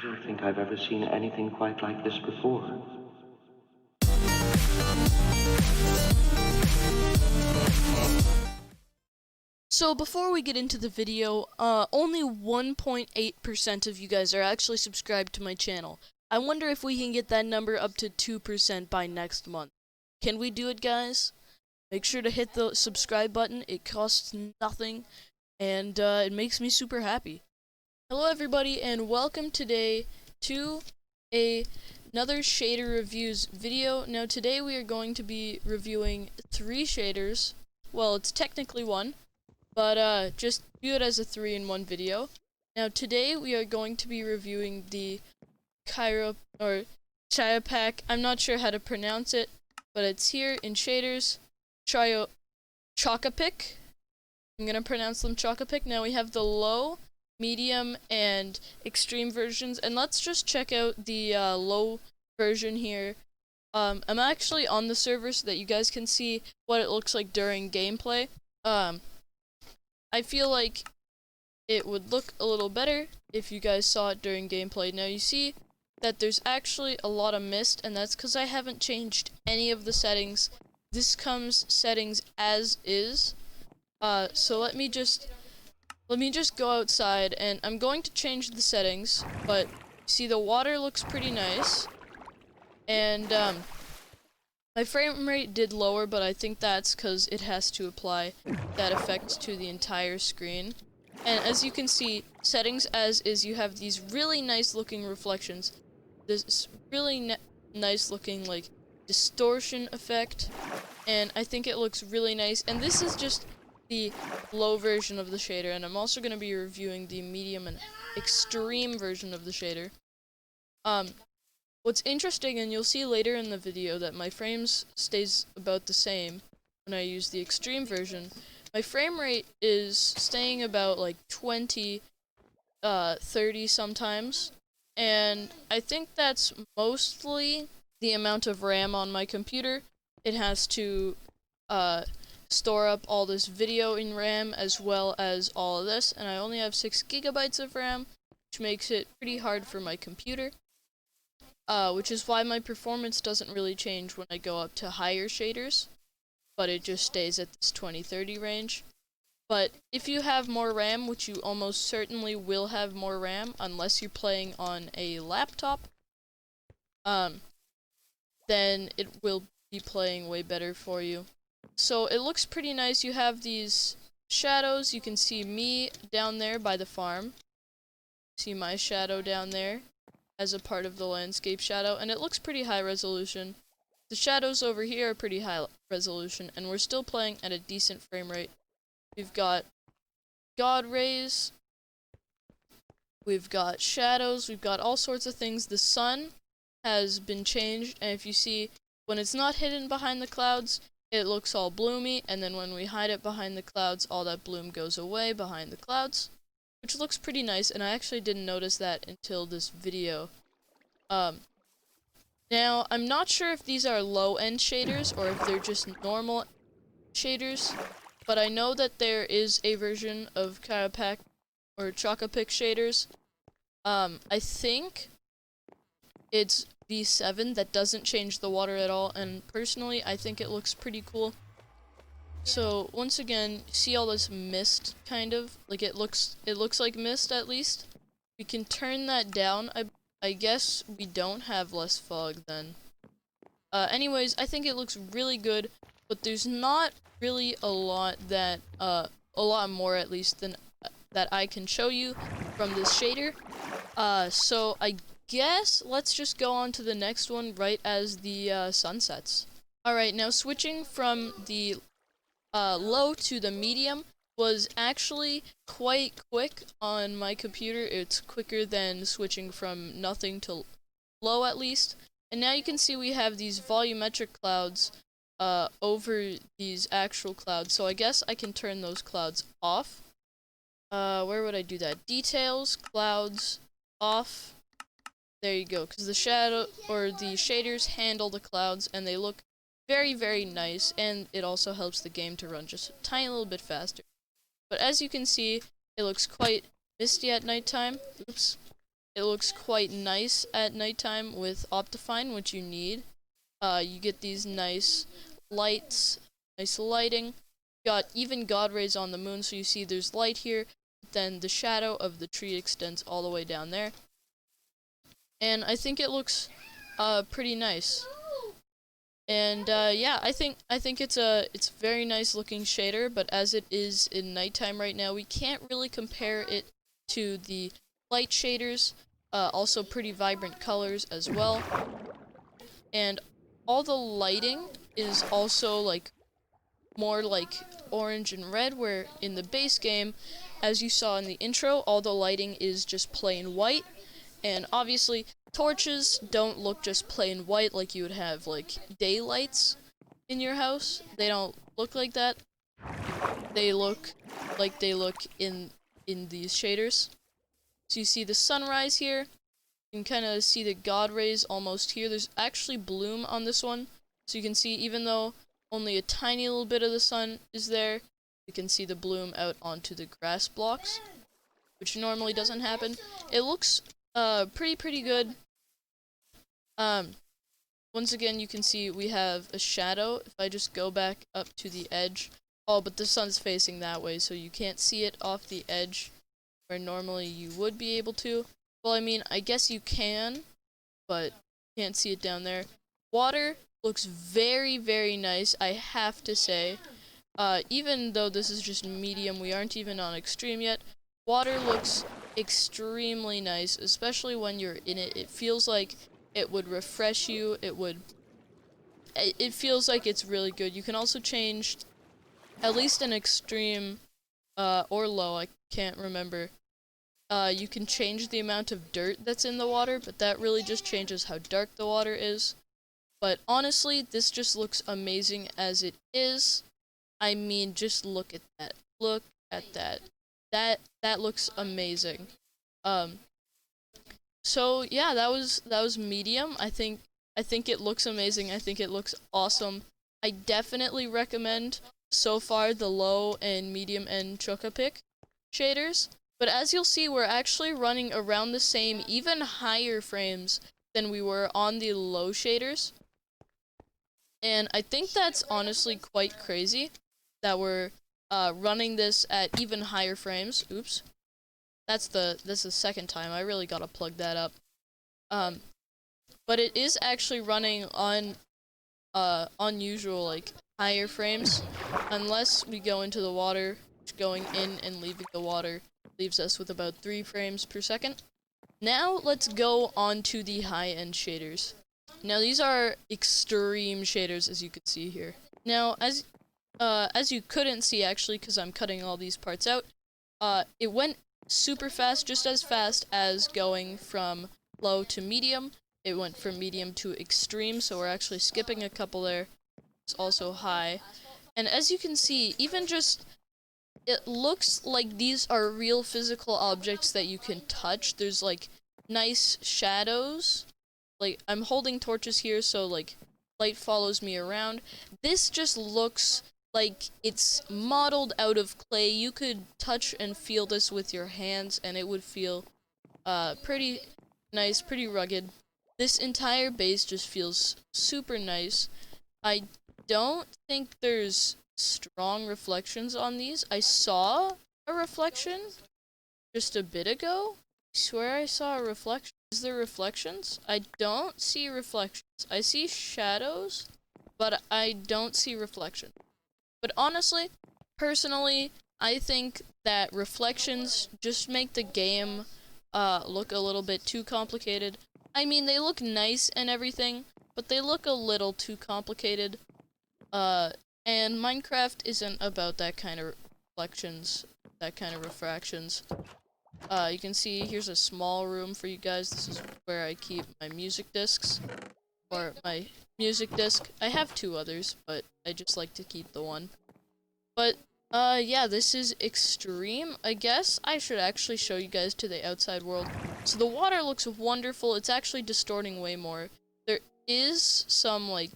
don't think I've ever seen anything quite like this before. So before we get into the video, only 1.8% of you guys are actually subscribed to my channel. I wonder if we can get that number up to 2% by next month. Can we do it, guys? Make sure to hit the subscribe button. It costs nothing, and it makes me super happy. Hello everybody, and welcome today to another shader reviews video. Now today we are going to be reviewing 3 shaders. Well, it's technically 1. But just view it as a 3-in-1 video. Now today we are going to be reviewing the Chocapic. I'm not sure how to pronounce it, but it's here in shaders. Chocapic. I'm gonna pronounce them Chocapic. Now we have the low, medium, and extreme versions, and let's just check out the low version here. I'm actually on the server so that you guys can see what it looks like during gameplay. I feel like it would look a little better if you guys saw it during gameplay. Now you see that there's actually a lot of mist, and that's because I haven't changed any of the settings. This comes settings as is. So let me just go outside, and I'm going to change the settings. But see, the water looks pretty nice, and my frame rate did lower, but I think that's because it has to apply that effect to the entire screen. And as you can see, settings as is, you have these really nice looking reflections. This really nice looking like distortion effect, and I think it looks really nice. And this is just the low version of the shader, and I'm also going to be reviewing the medium and extreme version of the shader. What's interesting, and you'll see later in the video, that my frames stays about the same when I use the extreme version. My frame rate is staying about like 20, 30 sometimes, and I think that's mostly the amount of RAM on my computer. It has to store up all this video in RAM as well as all of this, and I only have 6 gigabytes of RAM, which makes it pretty hard for my computer. Which is why my performance doesn't really change when I go up to higher shaders, but it just stays at this 20-30 range. But if you have more RAM, which you almost certainly will have more RAM unless you're playing on a laptop, then it will be playing way better for you. So it looks pretty nice. You have these shadows. You can see me down there by the farm. See my shadow down there as a part of the landscape shadow, and it looks pretty high resolution. The shadows over here are pretty high resolution, and we're still playing at a decent frame rate. We've got God rays, we've got shadows, we've got all sorts of things. The sun has been changed, and if you see, when it's not hidden behind the clouds, it looks all bloomy, and then when we hide it behind the clouds, all that bloom goes away behind the clouds, which looks pretty nice, and I actually didn't notice that until this video. Now, I'm not sure if these are low-end shaders or if they're just normal shaders, but I know that there is a version of Chocapic or Chocapic shaders. I think it's V7 that doesn't change the water at all, and personally, I think it looks pretty cool. So once again, see all this mist, kind of like it looks like mist at least. We can turn that down. I guess we don't have less fog then. Anyways, I think it looks really good, but there's not really a lot that a lot more at least than that I can show you from this shader. So I guess let's just go on to the next one right as the sun sets. All right, now switching from the low to the medium was actually quite quick on my computer. It's quicker than switching from nothing to low at least. And now you can see we have these volumetric clouds over these actual clouds. So I guess I can turn those clouds off. Where would I do that? Details, clouds, off. There you go, because the shadow or the shaders handle the clouds and they look very, very nice, and it also helps the game to run just a tiny little bit faster. But as you can see, it looks quite misty at nighttime. Oops. It looks quite nice at nighttime with Optifine, which you need. You get these nice lights, nice lighting. Got even God rays on the moon, so you see there's light here. Then the shadow of the tree extends all the way down there. And I think it looks pretty nice. And yeah, I think it's a very nice looking shader, but as it is in nighttime right now, we can't really compare it to the light shaders. Also pretty vibrant colors as well. And all the lighting is also like more like orange and red, where in the base game, as you saw in the intro, all the lighting is just plain white. And obviously, torches don't look just plain white like you would have like daylights in your house. They don't look like that. They look like they look in these shaders. So you see the sunrise here. You can kind of see the God rays almost here. There's actually bloom on this one. So you can see, even though only a tiny little bit of the sun is there, you can see the bloom out onto the grass blocks, which normally doesn't happen. It looks pretty good. Once again, you can see we have a shadow. If I just go back up to the edge, oh, but the sun's facing that way, so you can't see it off the edge where normally you would be able to. Well, I mean, I guess you can, but you can't see it down there. Water looks very nice, I have to say. Even though this is just medium, we aren't even on extreme yet. Water looks extremely nice, especially when you're in it. It feels like it would refresh you. It feels like it's really good. You can also change, at least in extreme, or low, I can't remember. You can change the amount of dirt that's in the water, but that really just changes how dark the water is. But honestly, this just looks amazing as it is. I mean, just look at that. Look at that. That looks amazing. Um, so yeah, that was medium. I think it looks amazing. I think it looks awesome. I definitely recommend so far the low and medium end Chocapic shaders. But as you'll see, we're actually running around the same, even higher frames than we were on the low shaders. And I think that's honestly quite crazy that we're running this at even higher frames. Oops. That's the second time. I really gotta plug that up. But it is actually running on unusual, like, higher frames, unless we go into the water, which going in and leaving the water leaves us with about 3 frames per second. Now let's go on to the high-end shaders. Now these are extreme shaders, as you can see here. Now, as you couldn't see actually, because I'm cutting all these parts out, it went super fast, just as fast as going from low to medium. It went from medium to extreme, so we're actually skipping a couple there. It's also high. And as you can see, even just, it looks like these are real physical objects that you can touch. There's like nice shadows. Like, I'm holding torches here, so like light follows me around. This just looks like it's modeled out of clay. You could touch and feel this with your hands, and it would feel pretty nice, pretty rugged. This entire base just feels super nice. I don't think there's strong reflections on these. I saw a reflection just a bit ago. I swear I saw a reflection. Is there reflections? I don't see reflections. I see shadows, but I don't see reflection. But honestly, personally, I think that reflections just make the game look a little bit too complicated. I mean, they look nice and everything, but they look a little too complicated. And Minecraft isn't about that kind of reflections, that kind of refractions. You can see here's a small room for you guys. This is where I keep my music discs, or my music disc. I have 2 others, but I just like to keep the one. But, yeah, this is extreme. I guess I should actually show you guys to the outside world. So the water looks wonderful. It's actually distorting way more. There is some, like,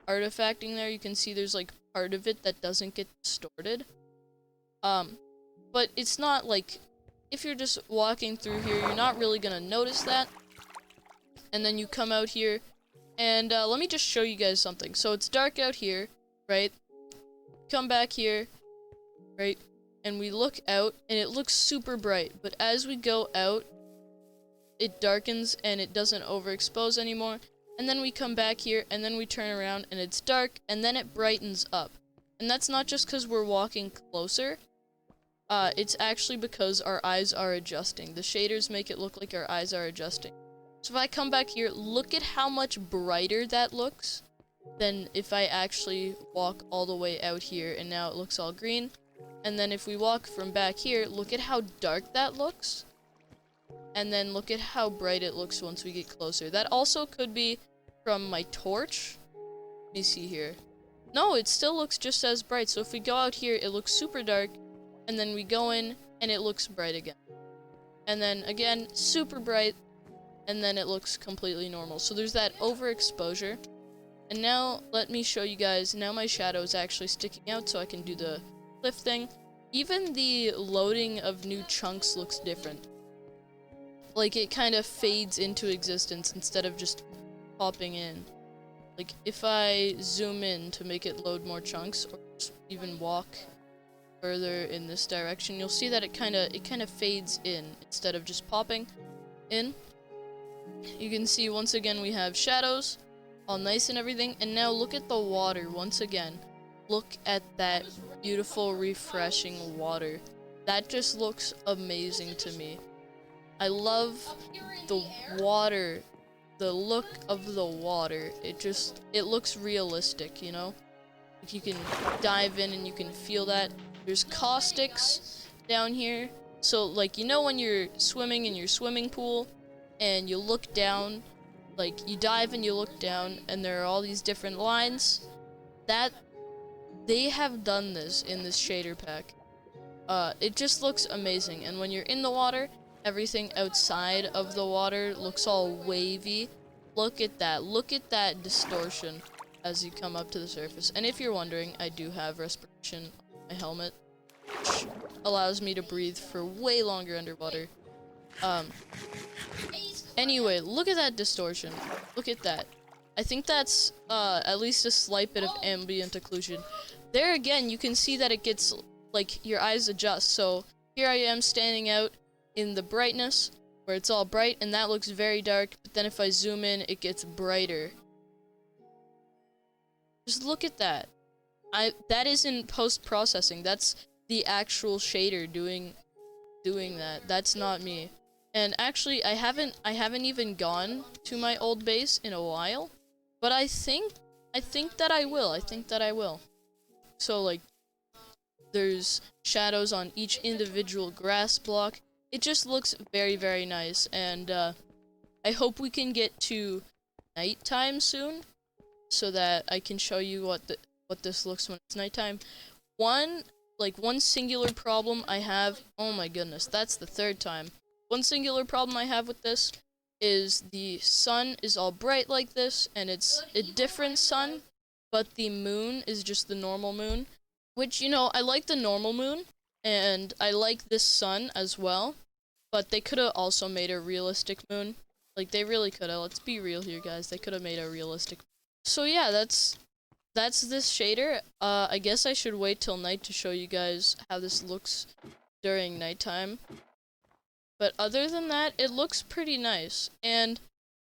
artifacting there. You can see there's, like, part of it that doesn't get distorted. But it's not, like, if you're just walking through here, you're not really gonna notice that. And then you come out here, and let me just show you guys something. So it's dark out here, right? Come back here, right? And we look out, and it looks super bright. But as we go out, it darkens, and it doesn't overexpose anymore. And then we come back here, and then we turn around, and it's dark, and then it brightens up. And that's not just because we're walking closer. It's actually because our eyes are adjusting. The shaders make it look like our eyes are adjusting. So if I come back here, look at how much brighter that looks than if I actually walk all the way out here, and now it looks all green. And then if we walk from back here, look at how dark that looks. And then look at how bright it looks once we get closer. That also could be from my torch. Let me see here. No, it still looks just as bright. So if we go out here, it looks super dark. And then we go in, and it looks bright again. And then again, super bright. And then it looks completely normal. So there's that overexposure. And now, let me show you guys. Now my shadow is actually sticking out, so I can do the cliff thing. Even the loading of new chunks looks different. Like, it kind of fades into existence instead of just popping in. Like, if I zoom in to make it load more chunks, or just even walk further in this direction, you'll see that it kind of fades in instead of just popping in. You can see once again we have shadows, all nice and everything, and now look at the water once again. Look at that beautiful, refreshing water. That just looks amazing to me. I love the water, the look of the water. It looks realistic, you know? If you can dive in and you can feel that. There's caustics down here. So, like, you know when you're swimming in your swimming pool and you look down, like, you dive and you look down and there are all these different lines? They have done this in this shader pack. It just looks amazing. And when you're in the water, everything outside of the water looks all wavy. Look at that. Look at that distortion as you come up to the surface. And if you're wondering, I do have respiration on my helmet, which allows me to breathe for way longer underwater. Anyway, look at that distortion. Look at that. I think that's at least a slight bit of ambient occlusion. There again, you can see that it gets, like, your eyes adjust. So here I am standing out in the brightness, where it's all bright, and that looks very dark, but then if I zoom in, it gets brighter. Just look at that. That isn't post-processing, that's the actual shader doing that. That's not me. And actually, I haven't even gone to my old base in a while, but I think that I will. So, like, there's shadows on each individual grass block. It just looks very, very nice, and I hope we can get to nighttime soon, so that I can show you what this looks when it's nighttime. One singular problem I have, oh my goodness, that's the third time. One singular problem I have with this is the sun is all bright like this, and it's a different sun, but the moon is just the normal moon, which, you know, I like the normal moon, and I like this sun as well, but they could have also made a realistic moon. Like, they really could have. Let's be real here, guys. They could have made a realistic. So yeah, that's this shader. I guess I should wait till night to show you guys how this looks during nighttime. But other than that, it looks pretty nice. And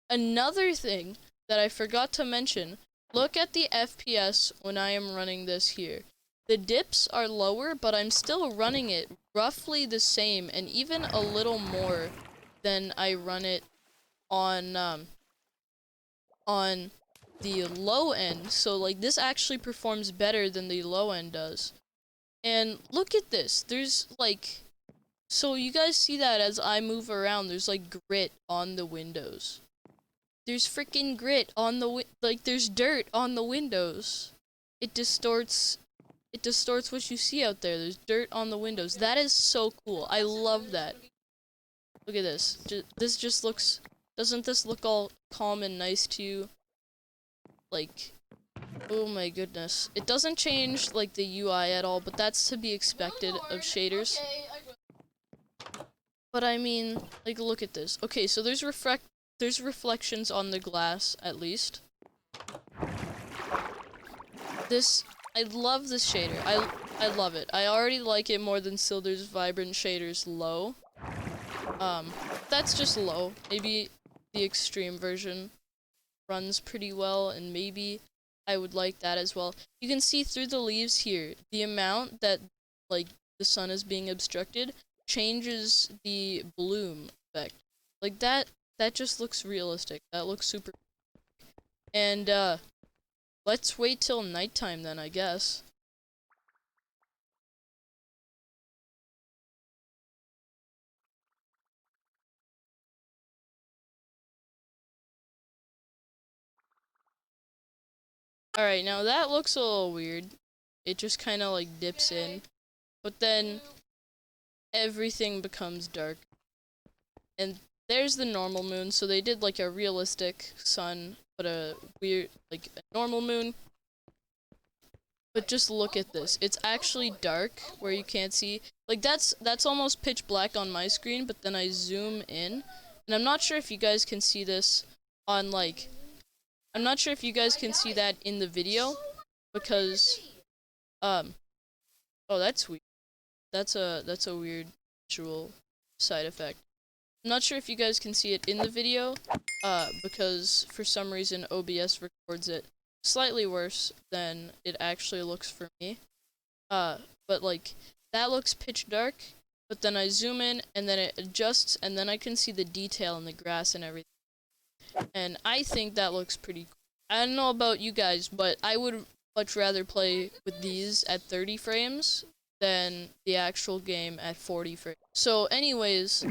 another thing that I forgot to mention, look at the FPS when I am running this here. The dips are lower, but I'm still running it roughly the same, and even a little more than I run it on the low end. So, like, this actually performs better than the low end does. And look at this. There's, like, so you guys see that as I move around, there's, like, grit on the windows. There's freaking grit on the like, there's dirt on the windows. It distorts what you see out there. There's dirt on the windows. That is so cool. I love that. Look at this. This just looks, doesn't this look all calm and nice to you? Like, oh my goodness. It doesn't change, like, the UI at all, but that's to be expected of shaders. But I mean, like, look at this. Okay, so there's reflections on the glass, at least. This, I love this shader. I love it. I already like it more than Silder's Vibrant Shaders Low. That's just low. Maybe the extreme version runs pretty well, and maybe I would like that as well. You can see through the leaves here, the amount that, like, the sun is being obstructed changes the bloom effect. Like, that just looks realistic. That looks super. And, let's wait till nighttime then, I guess. Alright, now that looks a little weird. It just kind of, like, dips in. But then, everything becomes dark. And there's the normal moon, so they did, like, a realistic sun, but a weird, like, a normal moon. But just look at this. It's actually dark where you can't see. Like, that's almost pitch black on my screen, but then I zoom in. And I'm not sure if you guys can see this on, like, I'm not sure if you guys can see that in the video, because, oh, that's weird. That's a weird visual side effect. I'm not sure if you guys can see it in the video, because for some reason OBS records it slightly worse than it actually looks for me. But like, that looks pitch dark, but then I zoom in, and then it adjusts, and then I can see the detail in the grass and everything. And I think that looks pretty cool. I don't know about you guys, but I would much rather play with these at 30 frames than the actual game at 40 frames. So anyways,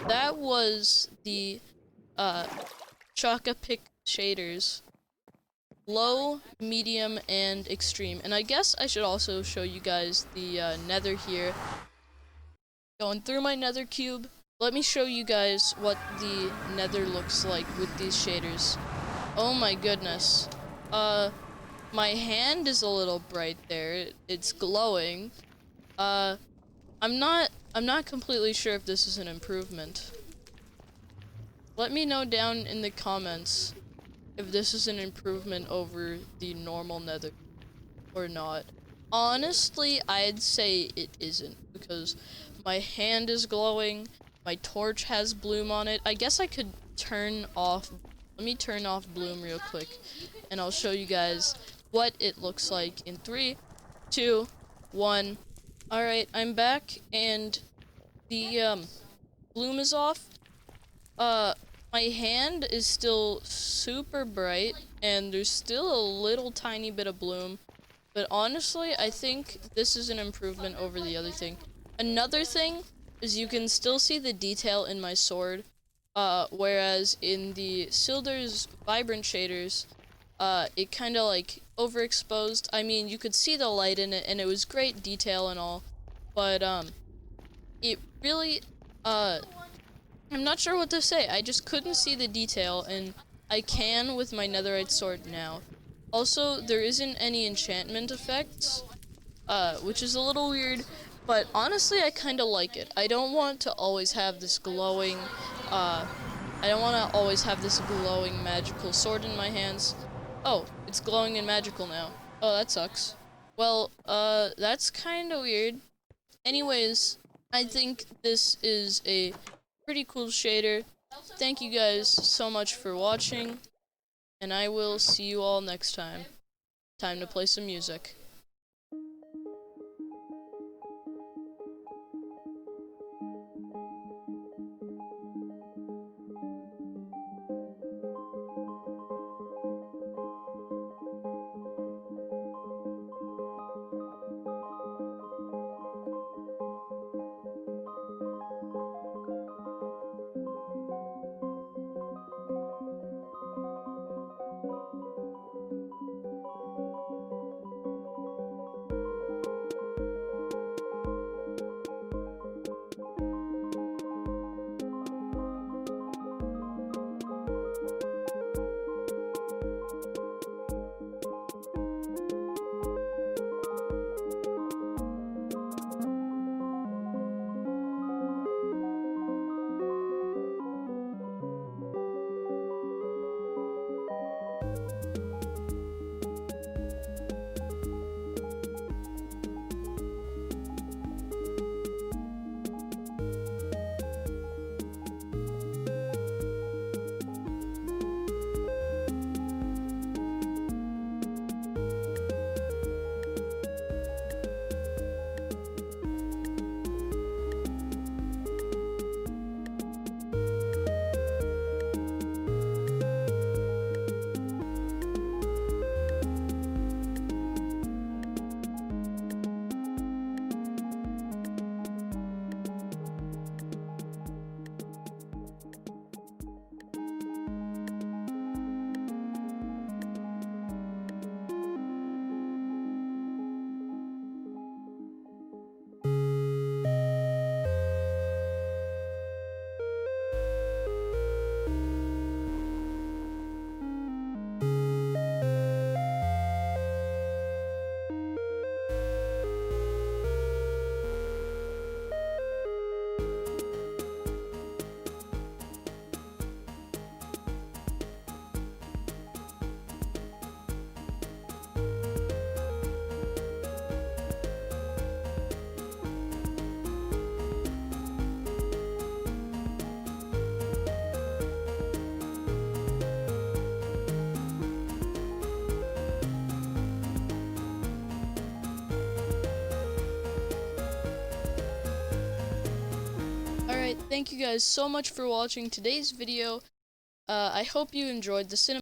that was the Chocapic shaders. Low, medium, and extreme. And I guess I should also show you guys the nether here. Going through my nether cube. Let me show you guys what the nether looks like with these shaders. Oh my goodness. My hand is a little bright there. It's glowing. I'm not completely sure if this is an improvement. Let me know down in the comments if this is an improvement over the normal nether or not. Honestly, I'd say it isn't, because my hand is glowing, my torch has bloom on it. I guess I could turn off, let me turn off bloom real quick, and I'll show you guys what it looks like in 3, 2, 1. Alright, I'm back, and the bloom is off. My hand is still super bright, and there's still a little tiny bit of bloom. But honestly, I think this is an improvement over the other thing. Another thing is you can still see the detail in my sword, whereas in the Silder's Vibrant shaders, it kind of like overexposed. I mean, you could see the light in it, and it was great detail and all, but it really, I'm not sure what to say. I just couldn't see the detail, and I can with my netherite sword now. Also, there isn't any enchantment effects, which is a little weird, but honestly, I kind of like it. I don't want to always have this glowing, I don't want to always have this glowing magical sword in my hands. Oh, it's glowing and magical now. Oh, that sucks. Well, that's kind of weird. Anyways, I think this is a pretty cool shader. Thank you guys so much for watching, and I will see you all next time. Time to play some music. thank you guys so much for watching today's video. I hope you enjoyed the cinema.